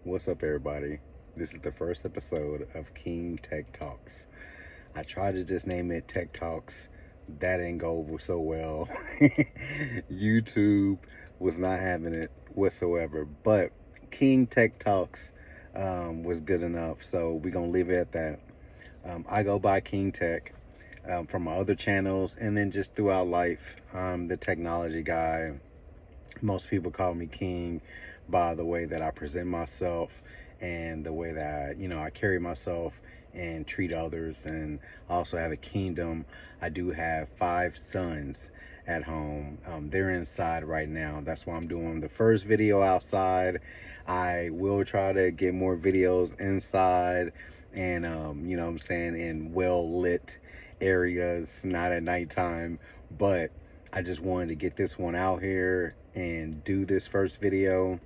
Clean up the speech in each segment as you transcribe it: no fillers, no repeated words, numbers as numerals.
What's up, everybody? This is the first episode of King Tech Talks. I tried to just name it Tech Talks. That didn't go over so well. YouTube was not having it whatsoever. But King Tech Talks was good enough. So we're going to leave it at that. I go by King Tech from my other channels, and then just throughout life, I'm the technology guy. Most people call me King by the way that I present myself and the way that I carry myself and treat others. And I also have a kingdom. I do have 5 sons at home. They're inside right now. That's why I'm doing the first video outside. I will try to get more videos inside and what I'm saying, in well lit areas, not at nighttime. But I just wanted to get this one out here and do this first video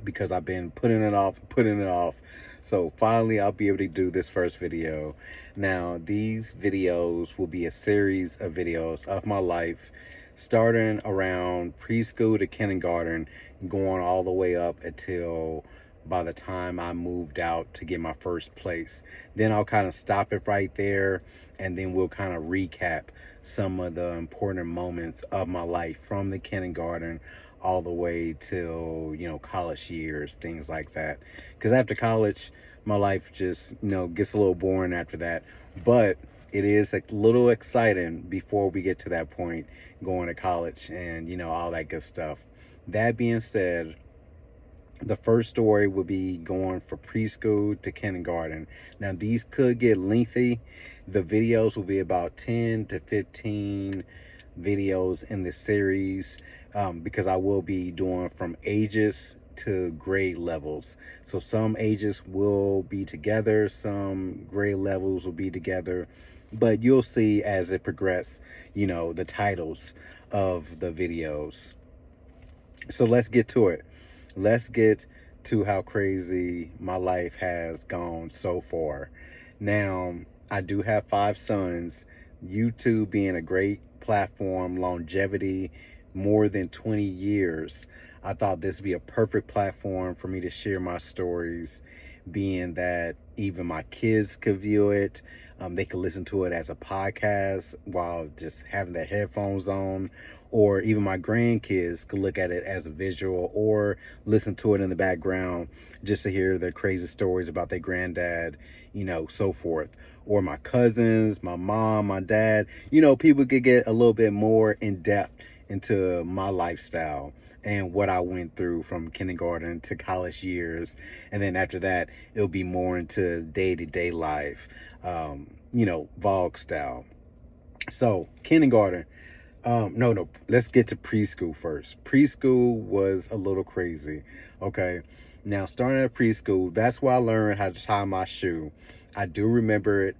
because I've been putting it off. So finally, I'll be able to do this first video. Now, these videos will be a series of videos of my life, starting around preschool to kindergarten, going all the way up until by the time I moved out to get my first place. Then I'll kind of stop it right there, and then we'll kind of recap some of the important moments of my life from the kindergarten all the way till college years, things like that. Because after college, my life just gets a little boring after that. But it is a little exciting before we get to that point, going to college and all that good stuff. That being said, the first story will be going for preschool to kindergarten. Now, these could get lengthy. The videos will be about 10 to 15 videos in this series, because I will be doing from ages to grade levels. So some ages will be together, some grade levels will be together, but you'll see as it progresses, the titles of the videos. So let's get to it. Let's get to how crazy my life has gone so far. Now, I do have 5 sons. YouTube being a great platform, longevity, more than 20 years. I thought this would be a perfect platform for me to share my stories, being that even my kids could view it. They could listen to it as a podcast while just having their headphones on, or even my grandkids could look at it as a visual or listen to it in the background just to hear their crazy stories about their granddad, so forth. Or my cousins, my mom, my dad, people could get a little bit more in depth into my lifestyle and what I went through from kindergarten to college years. And then after that, it'll be more into day-to-day life, vlog style. So kindergarten, no, let's get to preschool first. Preschool was a little crazy. Okay. Now, starting at preschool, that's where I learned how to tie my shoe. I do remember it.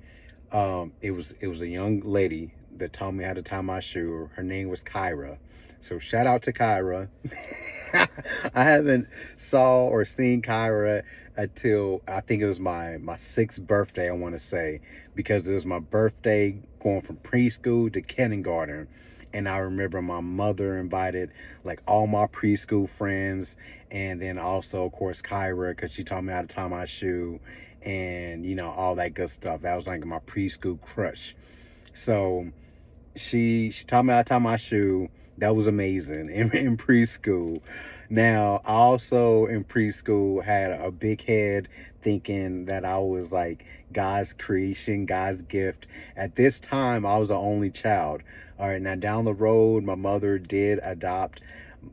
It was a young lady that taught me how to tie my shoe. Her name was Kyra. So shout out to Kyra. I haven't saw or seen Kyra until I think it was my 6th birthday, I want to say, because it was my birthday going from preschool to kindergarten. And I remember my mother invited like all my preschool friends, and then also, of course, Kyra, because she taught me how to tie my shoe and all that good stuff. That was like my preschool crush. So she taught me how to tie my shoe. That was amazing in preschool. Now, I also in preschool had a big head, thinking that I was like God's creation, God's gift. At this time, I was the only child. All right, now down the road, my mother did adopt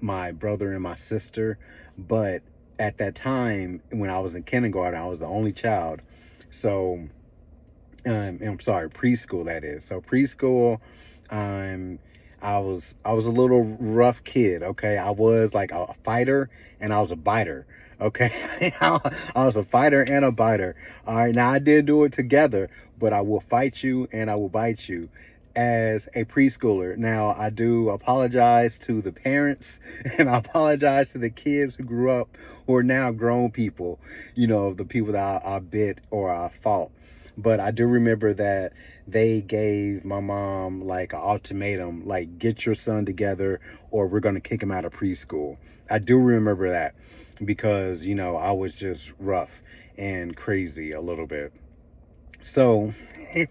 my brother and my sister. But at that time, when I was in kindergarten, I was the only child. So, I'm sorry, preschool, that is. So preschool, um, I was a little rough kid. Okay, I was like a fighter and I was a biter. Okay, I was a fighter and a biter. All right, now I did do it together, but I will fight you and I will bite you as a preschooler. Now, I do apologize to the parents and I apologize to the kids who grew up, who are now grown people, the people that I bit or I fought. But I do remember that they gave my mom like an ultimatum, like, get your son together or we're going to kick him out of preschool. I do remember that. because, you know, I was just rough and crazy a little bit. So it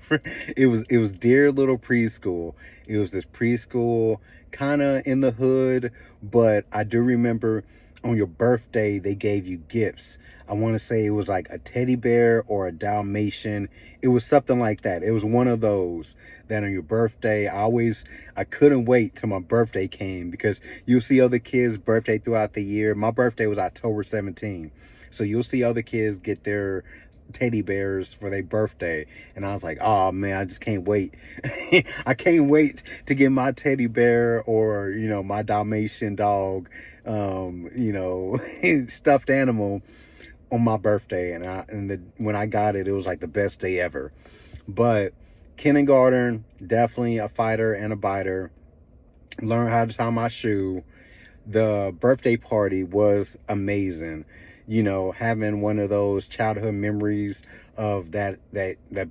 was dear little preschool. It was this preschool kind of in the hood, but I do remember on your birthday they gave you gifts. I want to say it was like a teddy bear or a Dalmatian. It was something like that. It was one of those that on your birthday, I couldn't wait till my birthday came, because you'll see other kids' birthday throughout the year. My birthday was October 17th. So you'll see other kids get their teddy bears for their birthday, and I was like, oh man, I just can't wait. I can't wait to get my teddy bear, or, you know, my Dalmatian dog, you know, stuffed animal on my birthday. When I got it, it was like the best day ever. But kindergarten, definitely a fighter and a biter. Learn how to tie my shoe. The birthday party was amazing. You know, having one of those childhood memories of that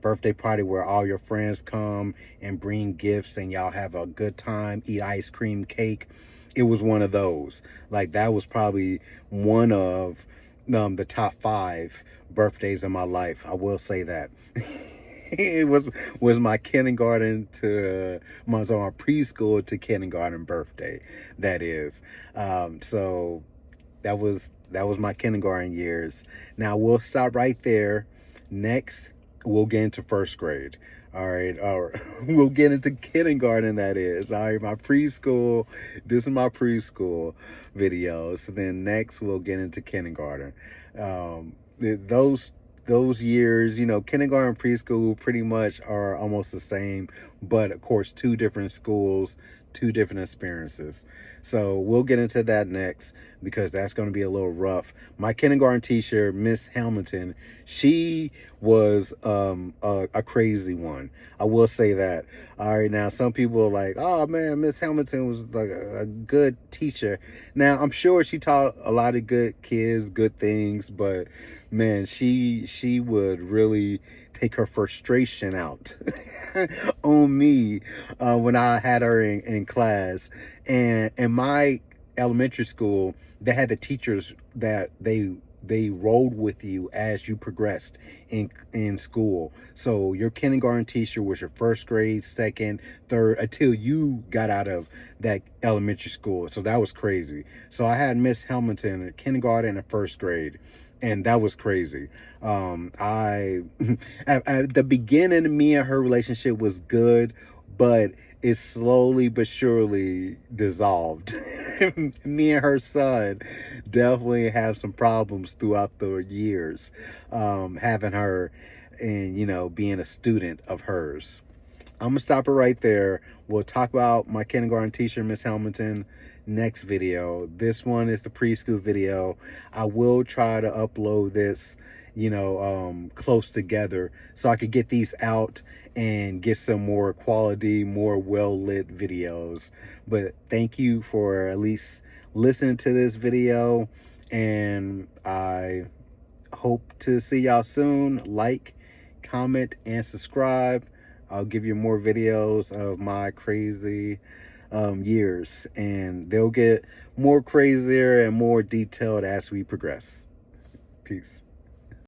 birthday party where all your friends come and bring gifts and y'all have a good time, eat ice cream, cake. It was one of those. Like, that was probably one of the top 5 birthdays of my life. I will say that. It was my kindergarten to my preschool to kindergarten birthday, that is. So that was my kindergarten years. Now we'll stop right there. Next, we'll get into first grade. All right, we'll get into kindergarten, that is. All right, my preschool. This is my preschool video. So then next we'll get into kindergarten. Those years, you know, kindergarten and preschool pretty much are almost the same, but of course 2 different schools, 2 different experiences. So we'll get into that next, because that's going to be a little rough. My kindergarten teacher, Miss Hamilton, she was a crazy one. I will say that. All right, now some people are like, oh man, Miss Hamilton was like a good teacher. Now I'm sure she taught a lot of good kids good things, but man, she would really take her frustration out on me when I had her in class. And in my elementary school, they had the teachers that they rolled with you as you progressed in school. So your kindergarten teacher was your first grade, second, third, until you got out of that elementary school. So that was crazy. So I had Miss Hamilton in kindergarten and first grade, and that was crazy. I at the beginning, me and her relationship was good, but it slowly but surely dissolved. Me and her son definitely have some problems throughout the years, having her and, you know, being a student of hers. I'm gonna stop it right there. We'll talk about my kindergarten teacher, Miss Hamilton, next video. This one is the preschool video. I will try to upload this, you know, close together, so I could get these out and get some more quality, more well-lit videos. But thank you for at least listening to this video, and I hope to see y'all soon. Like, comment, and subscribe. I'll give you more videos of my crazy years, and they'll get more crazier and more detailed as we progress. Peace.